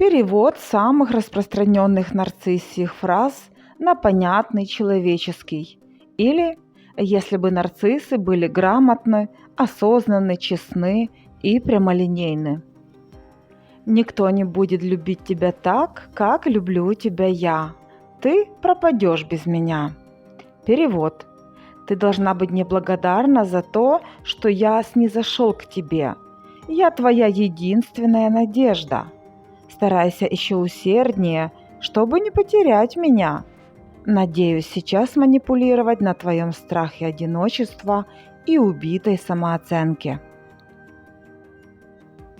Перевод самых распространенных нарциссских фраз на понятный человеческий. Или, если бы нарциссы были грамотны, осознанны, честны и прямолинейны. Никто не будет любить тебя так, как люблю тебя я. Ты пропадешь без меня. Перевод. Ты должна быть мне благодарна за то, что я снизошел к тебе. Я твоя единственная надежда. Старайся еще усерднее, чтобы не потерять меня. Надеюсь сейчас манипулировать на твоем страхе одиночества и убитой самооценке.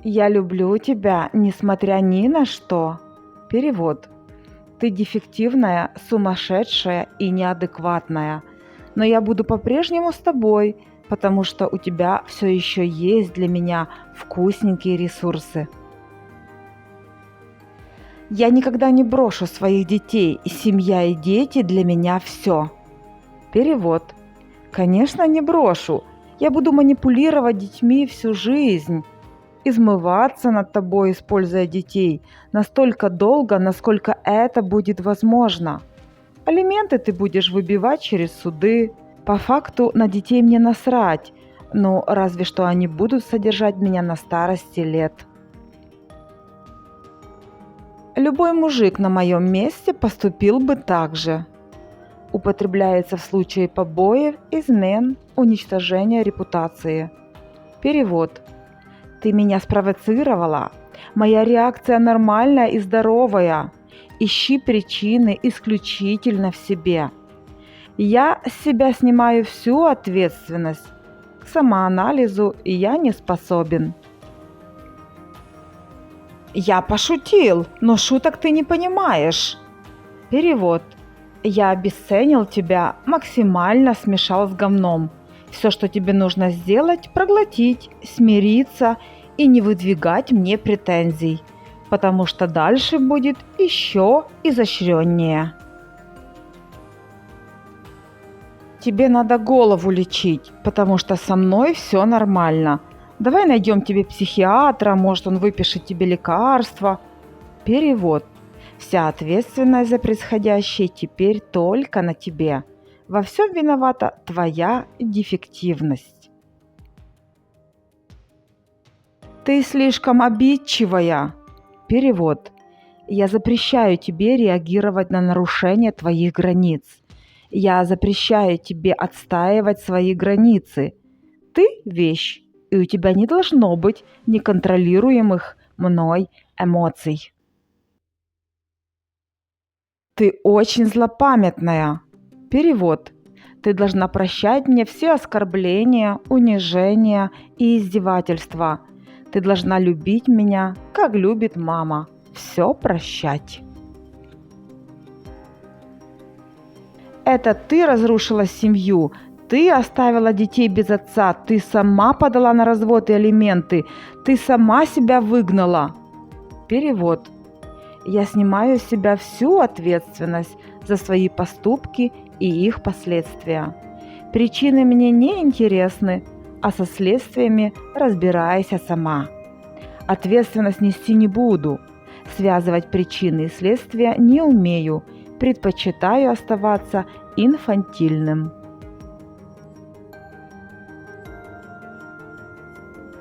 Я люблю тебя, несмотря ни на что. Перевод. Ты дефективная, сумасшедшая и неадекватная, но я буду по-прежнему с тобой, потому что у тебя все еще есть для меня вкусненькие ресурсы. Я никогда не брошу своих детей, и семья и дети для меня все. Перевод. Конечно, не брошу. Я буду манипулировать детьми всю жизнь, измываться над тобой, используя детей, настолько долго, насколько это будет возможно. Алименты ты будешь выбивать через суды. По факту на детей мне насрать, но разве что они будут содержать меня на старости лет. Любой мужик на моем месте поступил бы так же. Употребляется в случае побоев, измен, уничтожения репутации. Перевод. Ты меня спровоцировала. Моя реакция нормальная и здоровая. Ищи причины исключительно в себе. Я с себя снимаю всю ответственность. К самоанализу я не способен. Я пошутил, но шуток ты не понимаешь. Перевод. Я обесценил тебя, максимально смешал с говном. Все, что тебе нужно сделать, проглотить, смириться и не выдвигать мне претензий, потому что дальше будет еще изощреннее. Тебе надо голову лечить, потому что со мной все нормально. Давай найдем тебе психиатра, может он выпишет тебе лекарства. Перевод. Вся ответственность за происходящее теперь только на тебе. Во всем виновата твоя дефективность. Ты слишком обидчивая. Перевод. Я запрещаю тебе реагировать на нарушение твоих границ. Я запрещаю тебе отстаивать свои границы. Ты вещь, и у тебя не должно быть неконтролируемых мной эмоций. Ты очень злопамятная. Перевод. Ты должна прощать мне все оскорбления, унижения и издевательства. Ты должна любить меня, как любит мама. Все прощать. Это ты разрушила семью, ты оставила детей без отца, ты сама подала на развод и алименты, ты сама себя выгнала. Перевод. Я снимаю с себя всю ответственность за свои поступки и их последствия. Причины мне не интересны, а со следствиями разбирайся сама. Ответственность нести не буду. Связывать причины и следствия не умею. Предпочитаю оставаться инфантильным.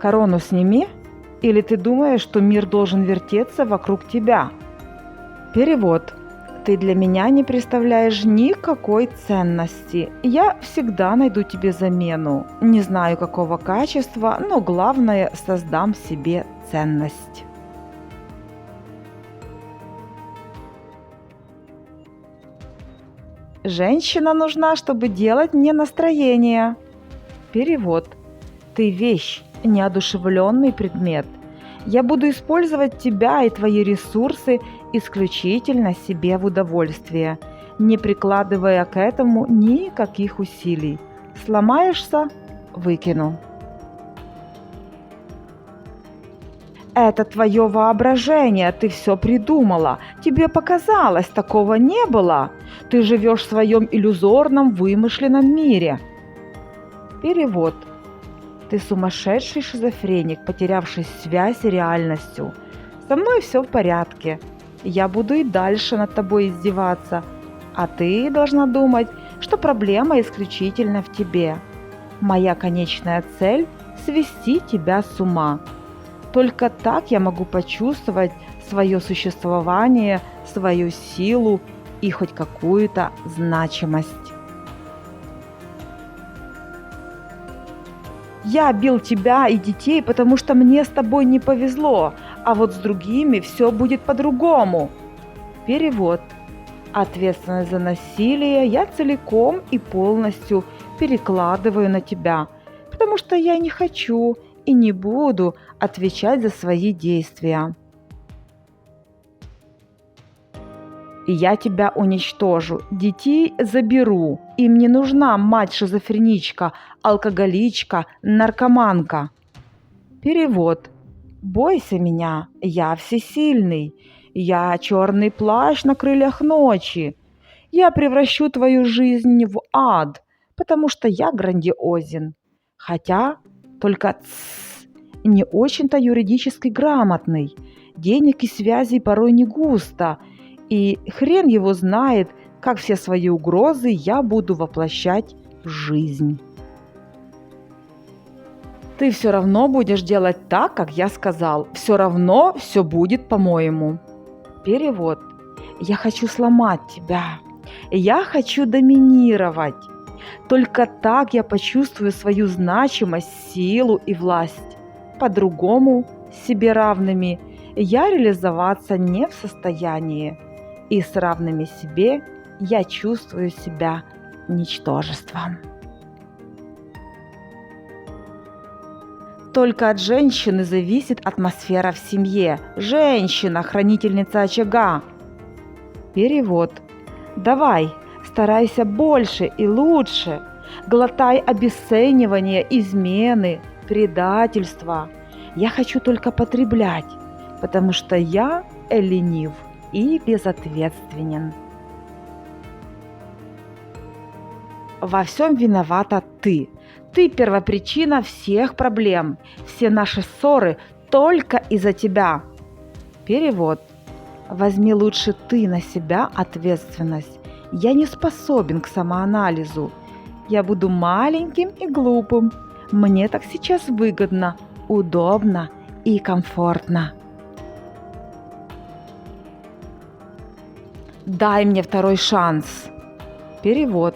Корону сними, или ты думаешь, что мир должен вертеться вокруг тебя? Перевод. Ты для меня не представляешь никакой ценности. Я всегда найду тебе замену. Не знаю какого качества, но главное, создам себе ценность. Женщина нужна, чтобы делать мне настроение. Перевод. Ты вещь, неодушевленный предмет. Я буду использовать тебя и твои ресурсы исключительно себе в удовольствие, не прикладывая к этому никаких усилий. Сломаешься – выкину. Это твое воображение, ты все придумала. Тебе показалось, такого не было. Ты живешь в своем иллюзорном, вымышленном мире. Перевод. Ты сумасшедший шизофреник, потерявший связь с реальностью. Со мной все в порядке. Я буду и дальше над тобой издеваться, а ты должна думать, что проблема исключительно в тебе. Моя конечная цель – свести тебя с ума. Только так я могу почувствовать свое существование, свою силу и хоть какую-то значимость. Я бил тебя и детей, потому что мне с тобой не повезло, а вот с другими все будет по-другому. Перевод. Ответственность за насилие я целиком и полностью перекладываю на тебя, потому что я не хочу и не буду отвечать за свои действия. И я тебя уничтожу, детей заберу. Им не нужна мать-шизофреничка, алкоголичка, наркоманка. Перевод. Бойся меня, я всесильный. Я черный плащ на крыльях ночи. Я превращу твою жизнь в ад, потому что я грандиозен. Хотя, только не очень-то юридически грамотный. Денег и связей порой не густо. И хрен его знает, как все свои угрозы я буду воплощать в жизнь. Ты все равно будешь делать так, как я сказал. Все равно все будет по-моему. Перевод. Я хочу сломать тебя. Я хочу доминировать. Только так я почувствую свою значимость, силу и власть. По-другому, себе равными, я реализоваться не в состоянии. И с равными себе я чувствую себя ничтожеством. Только от женщины зависит атмосфера в семье. Женщина – хранительница очага. Перевод. Давай, старайся больше и лучше. Глотай обесценивание, измены, предательство. Я хочу только потреблять, потому что я ленив и безответственен. Во всем виновата ты. Ты первопричина всех проблем. Все наши ссоры только из-за тебя. Перевод. Возьми лучше ты на себя ответственность. Я не способен к самоанализу. Я буду маленьким и глупым. Мне так сейчас выгодно, удобно и комфортно. Дай мне второй шанс. Перевод.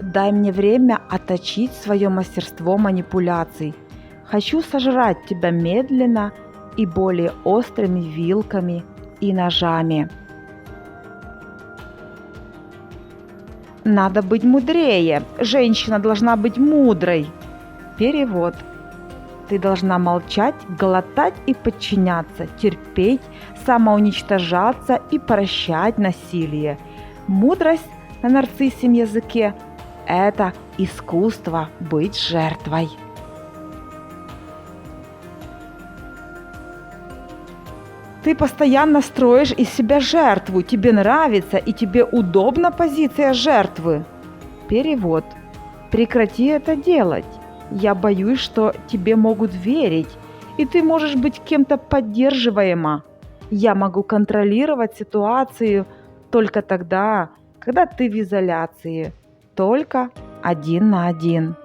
Дай мне время отточить свое мастерство манипуляций. Хочу сожрать тебя медленно и более острыми вилками и ножами. Надо быть мудрее. Женщина должна быть мудрой. Перевод. Ты должна молчать, глотать и подчиняться, терпеть, самоуничтожаться и прощать насилие. Мудрость на нарциссьем языке – это искусство быть жертвой. Ты постоянно строишь из себя жертву, тебе нравится и тебе удобна позиция жертвы. Перевод. Прекрати это делать. Я боюсь, что тебе могут верить, и ты можешь быть кем-то поддерживаема. Я могу контролировать ситуацию только тогда, когда ты в изоляции, только 1 на 1.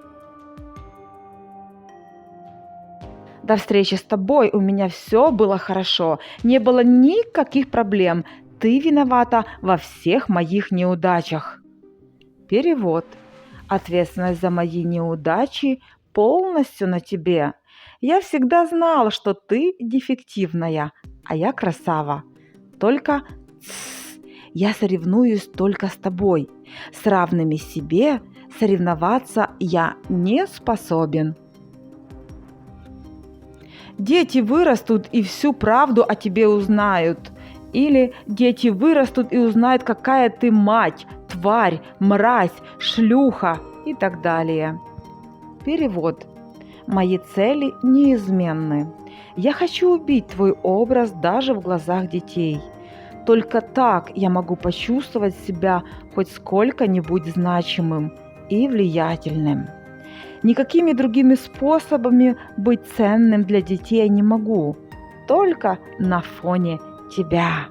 До встречи с тобой у меня все было хорошо, не было никаких проблем. Ты виновата во всех моих неудачах. Перевод. Ответственность за мои неудачи полностью на тебе. Я всегда знал, что ты дефективная, а я красава. Только я соревнуюсь только с тобой. С равными себе соревноваться я не способен. Дети вырастут и всю правду о тебе узнают. Или дети вырастут и узнают, какая ты мать, тварь, мразь, шлюха и так далее. Перевод. Мои цели неизменны. Я хочу убить твой образ даже в глазах детей. Только так я могу почувствовать себя хоть сколько-нибудь значимым и влиятельным. Никакими другими способами быть ценным для детей я не могу. только на фоне тебя.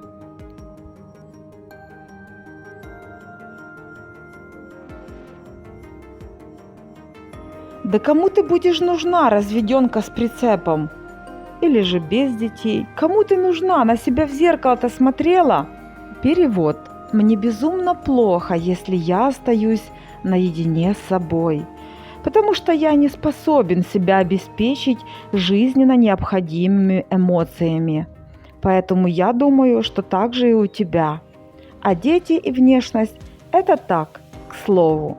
Да кому ты будешь нужна, разведенка с прицепом? Или же без детей? Кому ты нужна? На себя в зеркало-то смотрела? Перевод. Мне безумно плохо, если я остаюсь наедине с собой, потому что я не способен себя обеспечить жизненно необходимыми эмоциями. Поэтому я думаю, что так же и у тебя. А дети и внешность – это так, к слову.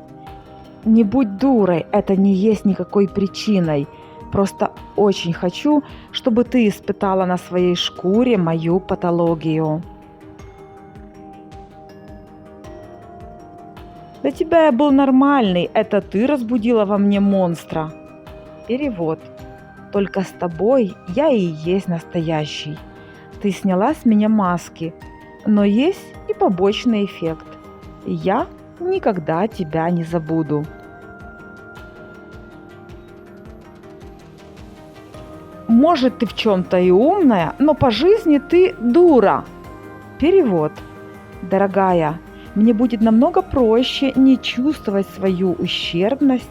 Не будь дурой, это не есть никакой причиной. Просто очень хочу, чтобы ты испытала на своей шкуре мою патологию. До тебя я был нормальный, это ты разбудила во мне монстра. Перевод. Только с тобой я и есть настоящий. Ты сняла с меня маски, но есть и побочный эффект. Я никогда тебя не забуду. Может, ты в чем-то и умная, но по жизни ты дура. Перевод. Дорогая, мне будет намного проще не чувствовать свою ущербность,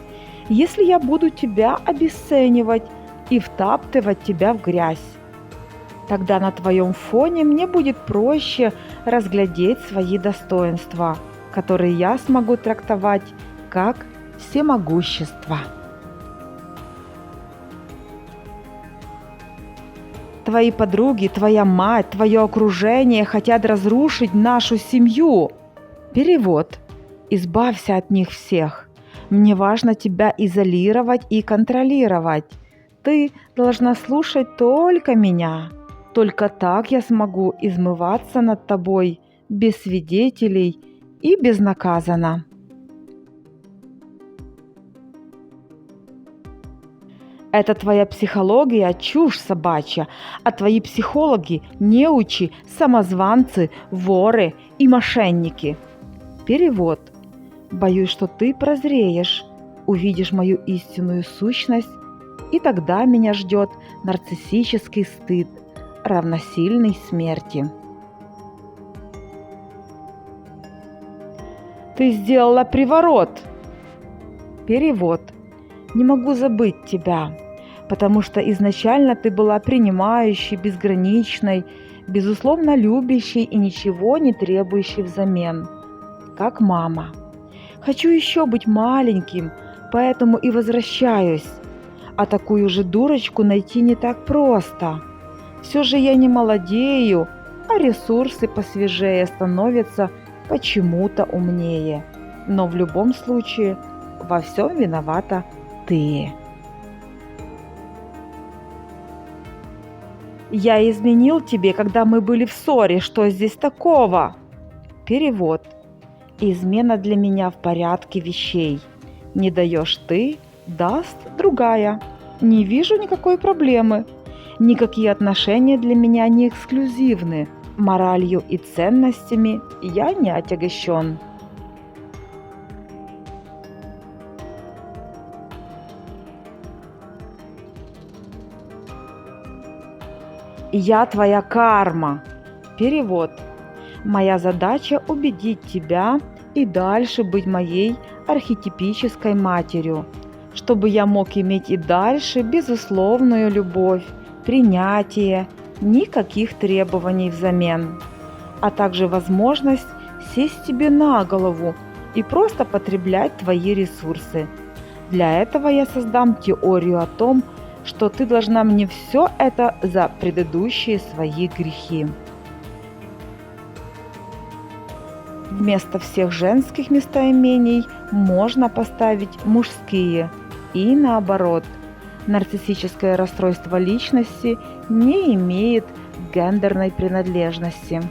если я буду тебя обесценивать и втаптывать тебя в грязь. Тогда на твоем фоне мне будет проще разглядеть свои достоинства, которые я смогу трактовать как всемогущество. Твои подруги, твоя мать, твое окружение хотят разрушить нашу семью. Перевод. Избавься от них всех. Мне важно тебя изолировать и контролировать. Ты должна слушать только меня. Только так я смогу измываться над тобой без свидетелей и безнаказанно. Это твоя психология – чушь собачья, а твои психологи – неучи, самозванцы, воры и мошенники. Перевод. Боюсь, что ты прозреешь, увидишь мою истинную сущность, и тогда меня ждет нарциссический стыд, равносильный смерти. Ты сделала приворот. Перевод. Не могу забыть тебя, потому что изначально ты была принимающей, безграничной, безусловно любящей и ничего не требующей взамен, как мама. Хочу еще быть маленьким, поэтому и возвращаюсь. А такую же дурочку найти не так просто. Все же я не молодею, а ресурсы посвежее становятся почему-то умнее. Но в любом случае во всем виновата ты. Я изменил тебе, когда мы были в ссоре. Что здесь такого? Перевод. Измена для меня в порядке вещей. Не даешь ты, даст другая. Не вижу никакой проблемы. Никакие отношения для меня не эксклюзивны. Моралью и ценностями я не отягощен. Я твоя карма. Перевод. Моя задача убедить тебя и дальше быть моей архетипической матерью, чтобы я мог иметь и дальше безусловную любовь, принятие, никаких требований взамен, а также возможность сесть тебе на голову и просто потреблять твои ресурсы. Для этого я создам теорию о том, что ты должна мне все это за предыдущие свои грехи. Вместо всех женских местоимений можно поставить мужские и наоборот. Нарциссическое расстройство личности не имеет гендерной принадлежности.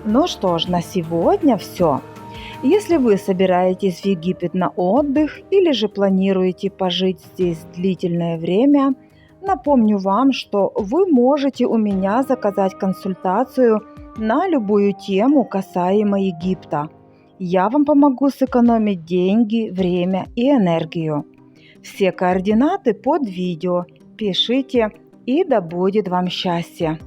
Ну что ж, на сегодня все. Если вы собираетесь в Египет на отдых или же планируете пожить здесь длительное время, напомню вам, что вы можете у меня заказать консультацию на любую тему касаемо Египта. Я вам помогу сэкономить деньги, время и энергию. Все координаты под видео. Пишите и да будет вам счастья!